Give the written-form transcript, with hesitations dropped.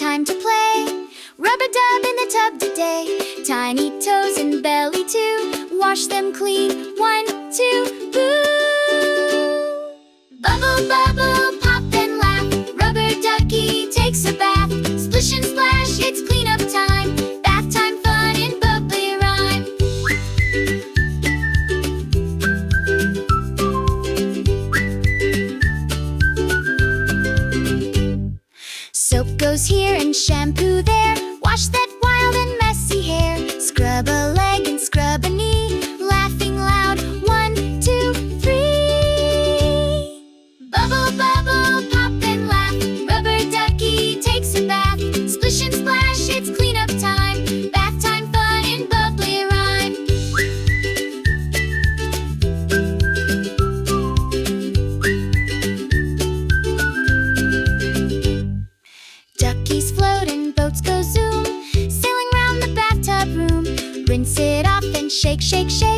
time to play. Rubber dub in the tub today. Tiny toes and belly too. Wash them clean. 1, 2, boo! Bubble, bubble, pop and laugh. Rubber ducky takes a bath. Splish and splash, it's cleanup time. Bath time fun in bubbly rhyme. Soap goes here and shampoo there. Wash that wild and messy hair. Scrub a leg and scrub a knee. Laughing loud. 1, 2, 3. Bubble, bubble, pop and laugh. Rubber ducky takes a bath. Splish and splash, it's cleanup time. Bath time fun in bubbly rhyme. Duckies float and boats go zoom, sailing round the bathtub room. Rinse it off and shake, shake, shake.